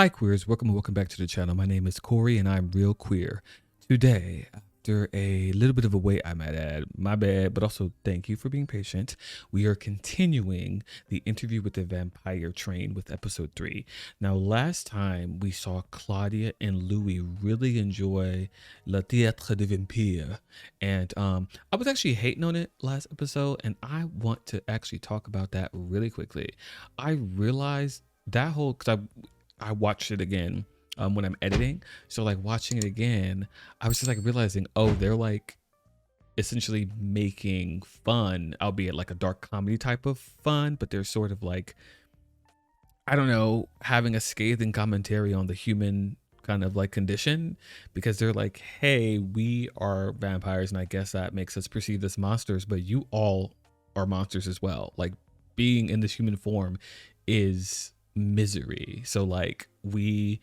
Hi queers, welcome back to the channel. My name is Corey and I'm real queer. Today, after a little bit of a wait, I might add, my bad, but also thank you for being patient. We are continuing the interview with the vampire train with episode 3. Now, last time we saw Claudia and Louis really enjoy Le Théâtre de Vampire. And I was actually hating on it last episode, and I want to actually talk about that really quickly. I realized that whole, because I watched it again when I'm editing. So like watching it again, I was just like realizing, oh, they're like essentially making fun, albeit like a dark comedy type of fun, but they're sort of like, I don't know, having a scathing commentary on the human kind of like condition, because they're like, hey, we are vampires and I guess that makes us perceived as monsters, but you all are monsters as well. Like being in this human form is misery. So like we're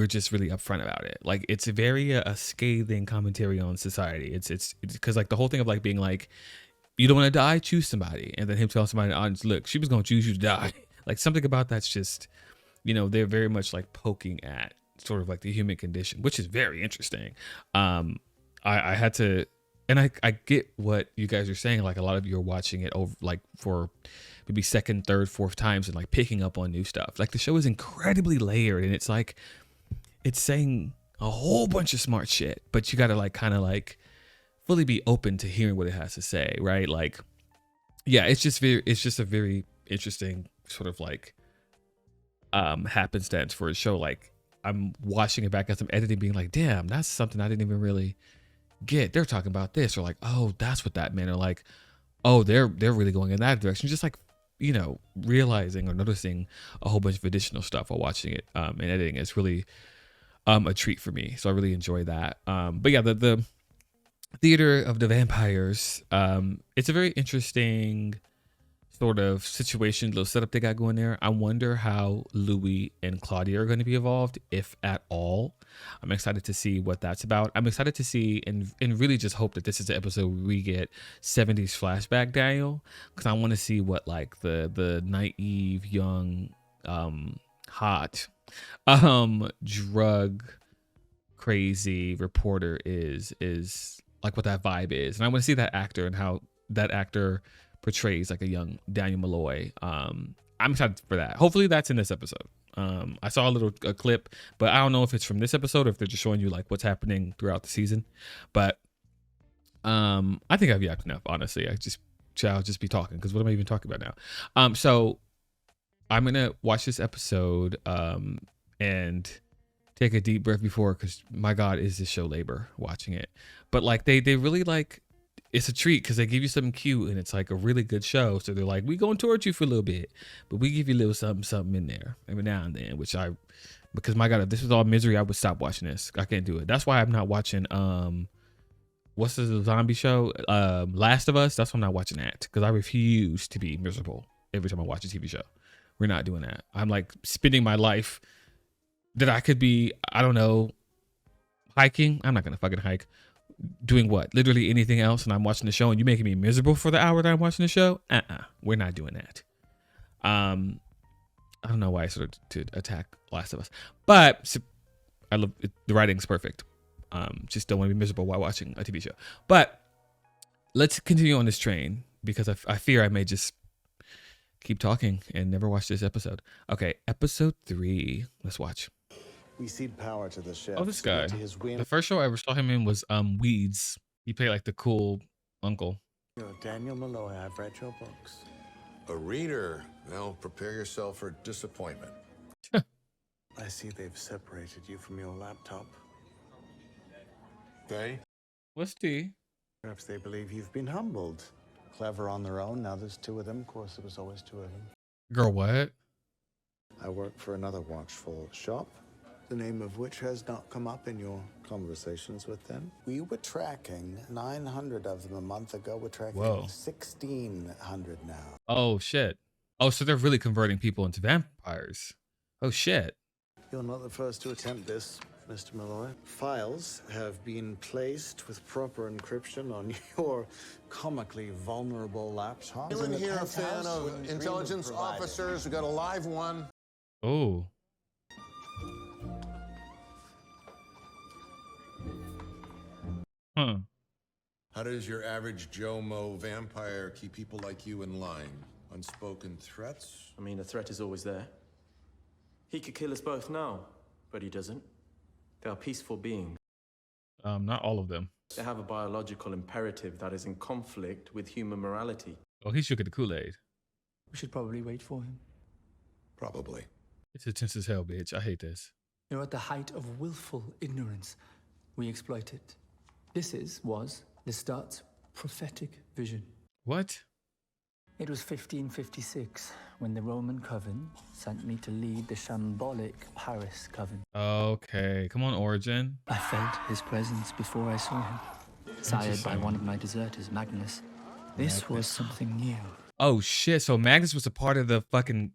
just really upfront about it. Like it's very a scathing commentary on society. It's because like the whole thing of like being like, you don't want to die, choose somebody, and then him telling somebody in the audience, look, she was gonna choose you to die. Like something about that's just, they're very much like poking at sort of like the human condition, which is very interesting. I had to, and I get what you guys are saying. Like a lot of you are watching it over like for maybe second, third, fourth times and like picking up on new stuff. Like the show is incredibly layered and it's like, it's saying a whole bunch of smart shit, but you got to like kind of like fully be open to hearing what it has to say. Right. Like, yeah, it's just a very interesting sort of like happenstance for a show. Like I'm watching it back as I'm editing being like, damn, that's something I didn't even really get. They're talking about this, or like, oh, that's what that meant, or like, oh, they're really going in that direction. Just like, realizing or noticing a whole bunch of additional stuff while watching it and editing is really a treat for me. So I really enjoy that. But yeah, the Theater of the Vampires, it's a very interesting sort of situation, little setup they got going there. I wonder how Louis and Claudia are going to be involved, if at all. I'm excited to see what that's about. I'm excited to see and really just hope that this is the episode where we get 70s flashback Daniel, because I want to see what like the naive young hot drug crazy reporter is like, what that vibe is. And I want to see that actor and how that actor portrays like a young Daniel Malloy. I'm excited for that. Hopefully that's in this episode. I saw a clip, but I don't know if it's from this episode or if they're just showing you like what's happening throughout the season. But I think I've yapped enough, honestly. I'll just be talking, because what am I even talking about now? So I'm gonna watch this episode and take a deep breath before, because my God, is this show labor watching it. But like they really like, it's a treat because they give you something cute and it's like a really good show. So they're like, we going towards you for a little bit, but we give you a little something in there every now and then, because my God, if this was all misery, I would stop watching this. I can't do it. That's why I'm not watching, what's the zombie show? Last of Us. That's why I'm not watching that, because I refuse to be miserable every time I watch a TV show. We're not doing that. I'm like spending my life that I could be, I don't know, hiking. I'm not going to fucking hike. Doing what? Literally anything else, and I'm watching the show and you making me miserable for the hour that I'm watching the show? We're not doing that. I don't know why I started to attack Last of Us, but I love it. The writing's perfect. Just don't want to be miserable while watching a TV show. But let's continue on this train, because I fear I may just keep talking and never watch this episode. Okay, episode 3. Let's watch. We cede power to the chef. Oh, this guy. The first show I ever saw him in was Weeds. He played like the cool uncle. Daniel Malloy, I've read your books. A reader. Well, prepare yourself for disappointment. I see they've separated you from your laptop. They? What's T? Perhaps they believe you've been humbled. Clever on their own. Now there's 2 of them. Of course, there was always 2 of them. Girl, what? I work for another watchful shop, the name of which has not come up in your conversations with them. We were tracking 900 of them a month ago. We're tracking 1,600 now. Oh, shit. Oh, so they're really converting people into vampires. Oh, shit. You're not the first to attempt this, Mr. Malloy. Files have been placed with proper encryption on your comically vulnerable laptop. Anyone here a fan of intelligence officers? We got a live one. Oh. Huh. How does your average Joe Mo vampire keep people like you in line? Unspoken threats? I mean, the threat is always there. He could kill us both now, but he doesn't. They are peaceful beings. Not all of them. They have a biological imperative that is in conflict with human morality. Oh, he shook at the Kool-Aid. We should probably wait for him. Probably. It's intense as hell, bitch. I hate this. You're at the height of willful ignorance. We exploit it. This was Lestat's prophetic vision. What? It was 1556 when the Roman Coven sent me to lead the shambolic Paris Coven. Okay, come on, Origin. I felt his presence before I saw him, sired by one of my deserters, Magnus. This was something new. Oh shit! So Magnus was a part of the fucking.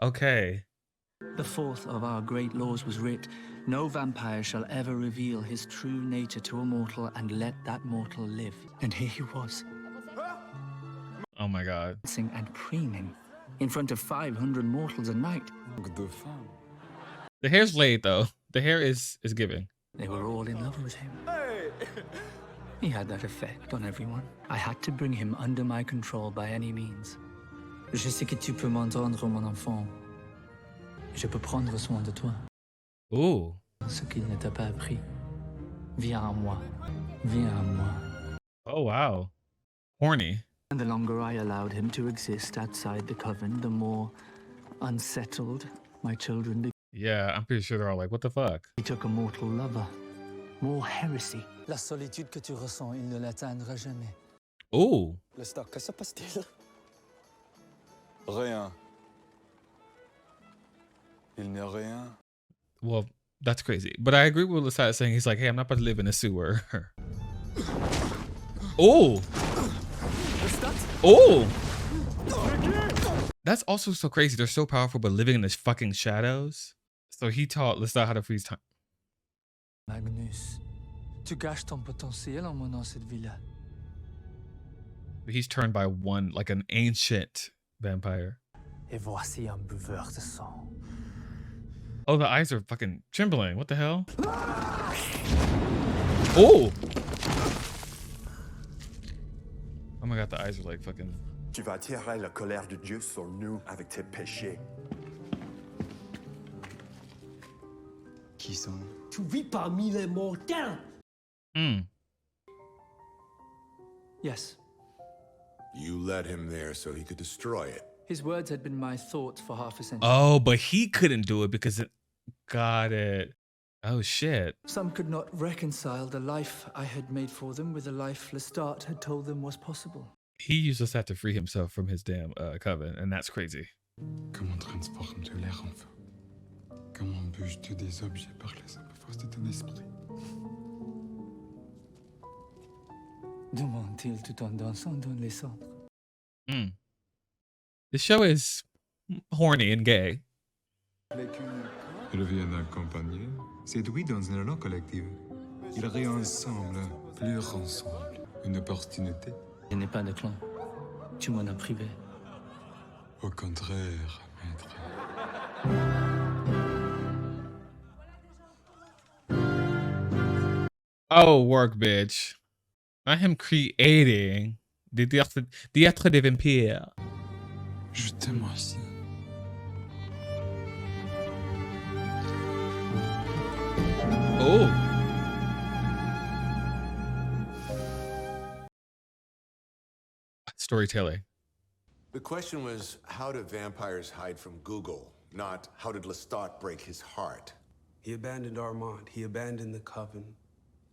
Okay. The fourth of our great laws was writ: no vampire shall ever reveal his true nature to a mortal and let that mortal live. And here he was, Oh my god. dancing and preening in front of 500 mortals a night. The hair's laid though. The hair is giving. They were all in love with him. He had that effect on everyone. I had to bring him under my control by any means. Je sais que tu peux m'entendre, mon enfant. Je peux prendre soin de toi. Ooh. Ce qu'il ne t'a pas appris. Viens à moi. Viens à moi. Oh wow. Horny. And the longer I allowed him to exist outside the coven, the more unsettled my children became. Yeah, I'm pretty sure they're all like, what the fuck? He took a mortal lover. More heresy. La solitude que tu ressens, il ne l'atteindra jamais. Ooh. Lestat, que se passe-t-il? Rien. Il n'y a rien. Well, that's crazy. But I agree with Lestat saying he's like, hey, I'm not about to live in a sewer. Oh. Oh. That's also so crazy. They're so powerful, but living in the fucking shadows. So he taught Lestat how to freeze time. Magnus, tu gâches ton potentiel en menant cette vie-là. He's turned by one, like an ancient vampire. Et voici un buveur de sang. Oh, the eyes are fucking trembling. What the hell? Oh. Oh my god, the eyes are like fucking. Tu vas attirer la colère de Dieu sur nous avec tes péchés. Qui sont? Tu vis parmi les mortels. Hmm. Yes, You led him there so he could destroy it. his words had been my thoughts for half a century. Oh, but he couldn't do it because it. Got it. Oh shit. Some could not reconcile the life I had made for them with the life Lestat had told them was possible. He used this to free himself from his damn coven, and that's crazy. Comment transformes-tu l'air en feu? Comment bouges-tu des objets par la simple force de ton esprit? Demande-t-il tout en dansant dans les cendres. Mm. The show is horny and gay. Il vient d'accompagner, séduit dans un élan collectif. Ils rient ensemble, pleurent ensemble. Une opportunité. Je n'ai pas de clan. Tu m'en as privé. Au contraire, maître. Oh, work, bitch. Not him creating the théâtre des vampires. Je t'aime aussi. Oh. Storytelling. The question was, how do vampires hide from Google? Not, how did Lestat break his heart? He abandoned Armand. He abandoned the coven.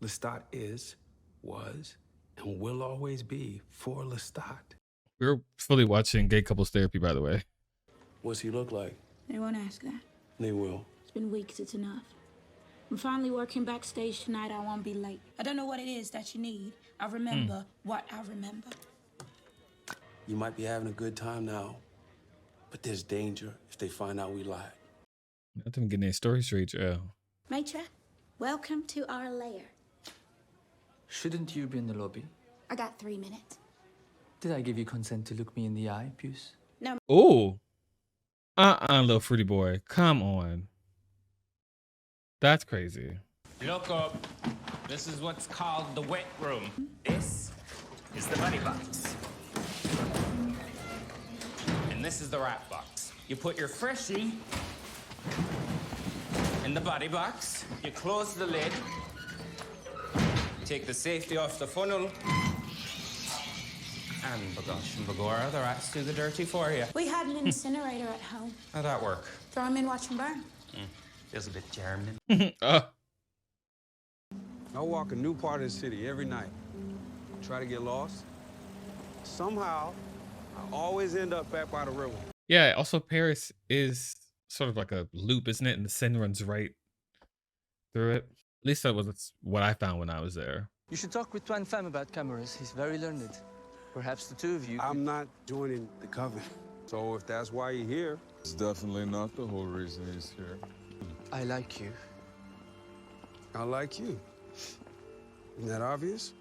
Lestat is, was, and will always be for Lestat. We're fully watching Gay Couples Therapy, by the way. What's he look like? They won't ask that. They will. It's been weeks, it's enough. I'm finally working backstage tonight. I won't be late. I don't know what it is that you need. I remember what I remember. You might be having a good time now, but there's danger if they find out we lied. Not them getting their story straight, Joe. Matra, welcome to our lair. Shouldn't you be in the lobby? I got 3 minutes. Did I give you consent to look me in the eye, Puce? No. Oh. Little fruity boy. Come on. That's crazy. Lock up. This is what's called the wet room. This is the buddy box. And this is the wrap box. You put your freshie in the buddy box. You close the lid. Take the safety off the funnel. And bagosh and bagora, the rats do the dirty for you. We had an incinerator at home. How'd that work? Throw them in, watch them burn. Feels a bit German. I walk a new part of the city every night. Try to get lost. Somehow, I always end up back by the river. Yeah, also Paris is sort of like a loop, isn't it? And the Seine runs right through it. At least that was what I found when I was there. You should talk with Tuan Pham about cameras. He's very learned. Perhaps the two of you... I'm not joining the coven. So if that's why you're here... It's definitely not the whole reason he's here. I like you. I like you. Isn't that obvious?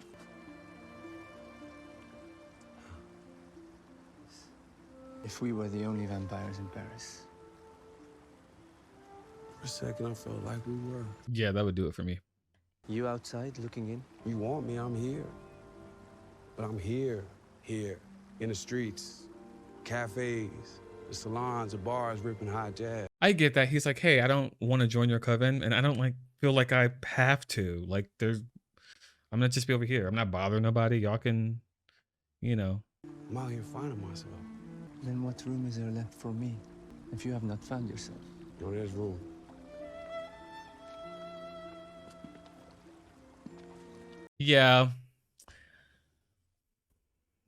If we were the only vampires in Paris. For a second, I felt like we were. Yeah, that would do it for me. You outside looking in? You want me, I'm here. But I'm here, in the streets, cafes, the salons, the bars, ripping hot jazz. I get that. He's like, hey, I don't want to join your coven, and I don't feel like I have to. Like, I'm gonna just be over here. I'm not bothering nobody. Y'all can, I'm out here finding myself. Then what room is there left for me, if you have not found yourself? No, there's room. Yeah.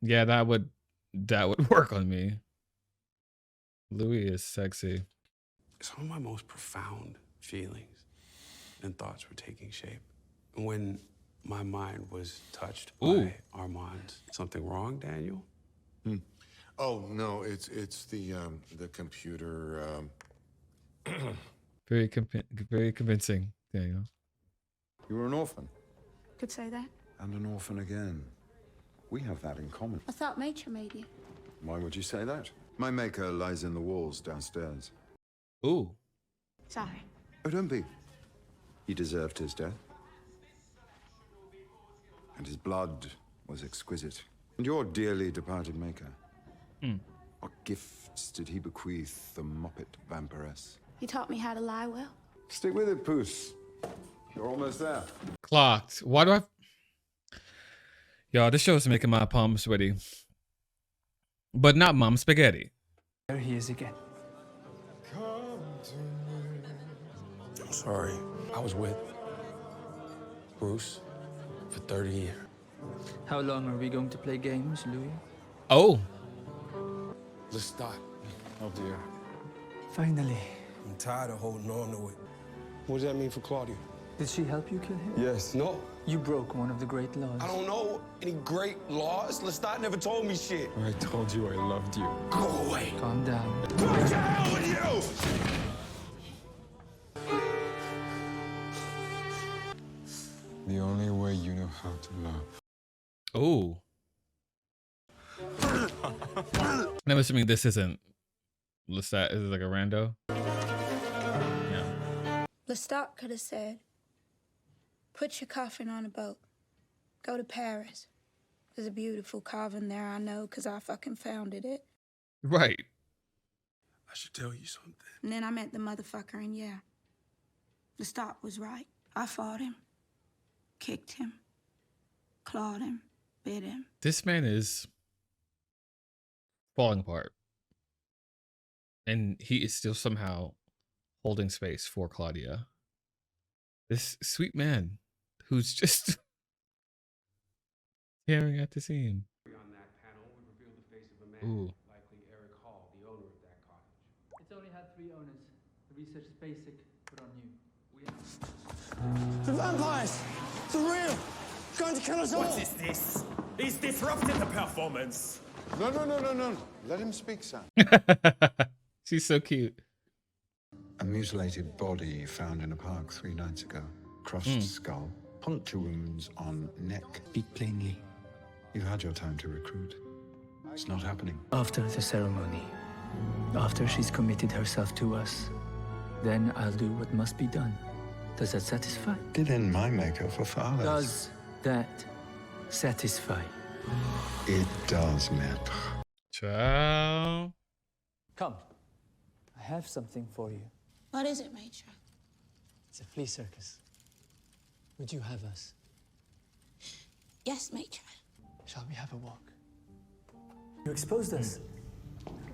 Yeah, that would work on me. Louis is sexy. Some of my most profound feelings and thoughts were taking shape. And when my mind was touched by Armand, something wrong, Daniel? Oh no, it's the computer. Very convincing, Daniel. You were an orphan. Could say that. And an orphan again. We have that in common. I thought nature made you. Why would you say that? My maker lies in the walls downstairs. Ooh. Sorry. Oh, don't be. He deserved his death. And his blood was exquisite. And your dearly departed maker. What gifts did he bequeath the Muppet vampiress? He taught me how to lie well. Stick with it, Puss. You're almost there. Clocked. Why do I... Y'all, this show is making my palms sweaty. But not Mom Spaghetti. There he is again. I'm sorry. I was with Bruce for 30 years. How long are we going to play games, Louis? Oh. Lestat. Oh, dear. Finally. I'm tired of holding on to it. What does that mean for Claudia? Did she help you kill him? Yes. No. You broke one of the great laws. I don't know any great laws. Lestat never told me shit. I told you I loved you. Go away. Calm down. What's the hell with you? The only way you know how to love. Oh. And I'm assuming this isn't Lestat. Is it like a rando? Yeah. Lestat could have said, put your coffin on a boat. Go to Paris. There's a beautiful coven there, I know, because I fucking founded it. Right. I should tell you something. And then I met the motherfucker, and yeah, Lestat was right. I fought him, kicked him, clawed him, bit him. This man is falling apart. And he is still somehow holding space for Claudia. This sweet man who's just tearing at the seam. On that panel, we revealed the face of a man, Ooh. likely Eric Hall, the owner of that cottage. It's only had 3 owners. The research is basic, but on you. The vampires! The real! Going to kill us all! What is this? He's disrupted the performance. No. Let him speak, son. She's so cute. A mutilated body found in a park 3 nights ago. Crushed skull. Puncture wounds on neck. Speak plainly. You've had your time to recruit. It's not happening. After the ceremony, after she's committed herself to us, then I'll do what must be done. Does that satisfy? Did end my maker for fathers. Does that satisfy? It does, maître. Ciao. Come. I have something for you. What is it, Matron? It's a flea circus. Would you have us? Yes, Matron. Shall we have a walk? You exposed us.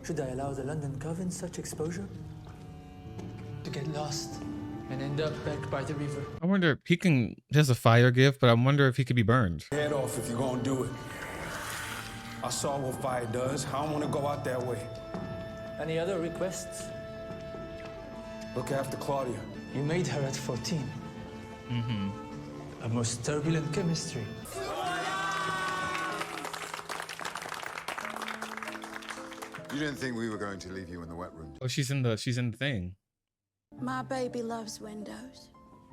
Should I allow the London Coven such exposure? To get lost and end up back by the river. I wonder if he has a fire gift, but I wonder if he could be burned. Head off if you're gonna do it. I saw what fire does. I don't want to go out that way. Any other requests? Look after Claudia. You made her at 14. Mm-hmm. A most turbulent chemistry. You didn't think we were going to leave you in the wet room? Oh, she's in the thing. My baby loves windows.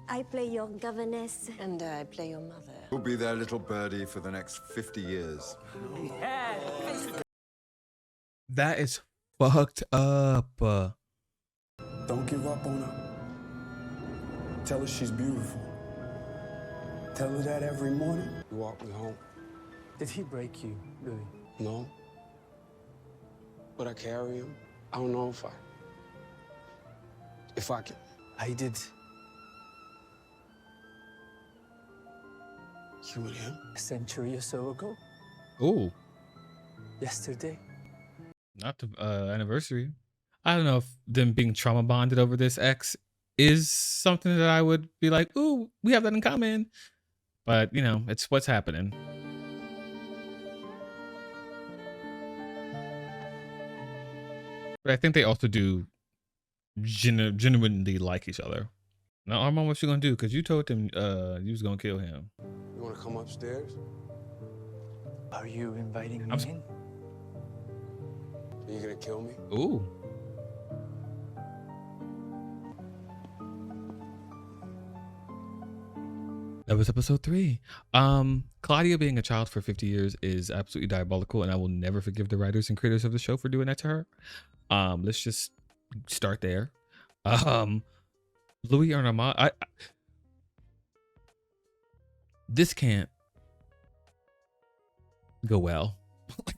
I play your governess. And I play your mother. We'll be their little birdie for the next 50 years. That is fucked up. Don't give up on her. Tell her she's beautiful. Tell her that every morning. You walk me home. Did he break you, Louis? No. But I carry him. I don't know if I can. I did. You and him? A century or so ago. Oh. Yesterday. Not the anniversary. I don't know if them being trauma bonded over this ex is something that I would be like, ooh, we have that in common. But, you know, it's what's happening. But I think they also do genuinely like each other. Now, Armand, what you gonna do? Because you told him you was gonna kill him. You want to come upstairs? Are you inviting me in? Are you going to kill me? Ooh. That was episode 3. Claudia being a child for 50 years is absolutely diabolical, and I will never forgive the writers and creators of the show for doing that to her. Let's just start there. Louis and Armand, this can't go well. Like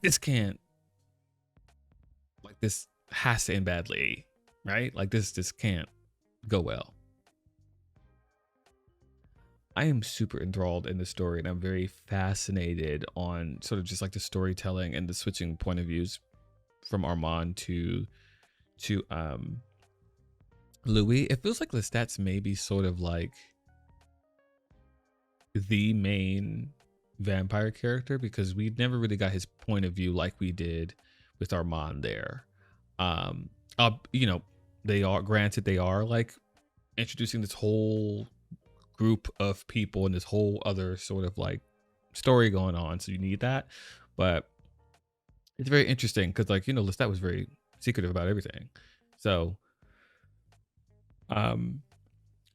this has to end badly, right? Like this can't go well. I am super enthralled in the story, and I'm very fascinated on sort of just like the storytelling and the switching point of views from Armand to Louis. It feels like Lestat's maybe sort of like the main vampire character, because we never really got his point of view like we did with Armand there. You know, they are like introducing this whole group of people and this whole other sort of like story going on, so you need that. But it's very interesting because, like, you know, Lestat was very secretive about everything, so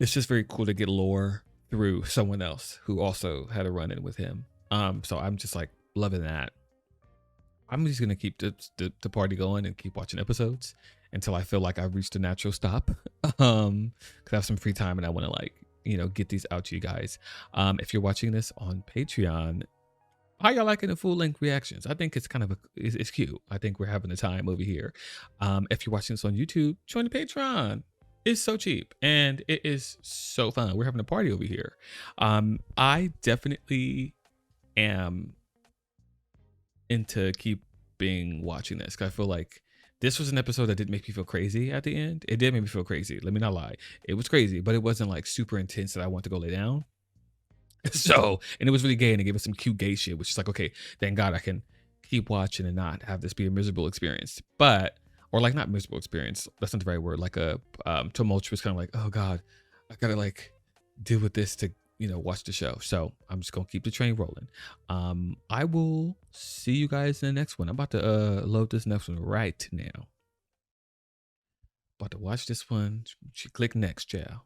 it's just very cool to get lore through someone else who also had a run-in with him. So I'm just like loving that. I'm just gonna keep the party going and keep watching episodes until I feel like I've reached a natural stop. Because I have some free time and I want to, like, you know, get these out to you guys. If you're watching this on Patreon, how y'all liking the full length reactions? I think it's kind of it's cute. I think we're having a time over here. If you're watching this on YouTube, join the Patreon. It's so cheap and it is so fun. We're having a party over here. I definitely am into keeping watching this, because I feel like this was an episode that did make me feel crazy at the end. It did make me feel crazy. Let me not lie. It was crazy, but it wasn't like super intense that I want to go lay down. So, and it was really gay, and it gave us some cute gay shit, which is like, okay, thank God I can keep watching and not have this be a miserable experience. But, or like not miserable experience, that's not the right word, like a tumultuous kind of like, oh God, I gotta like deal with this to, you know, watch the show. So I'm just gonna keep the train rolling. I will see you guys in the next one. I'm about to load this next one right now. About to watch this one. Click next, child.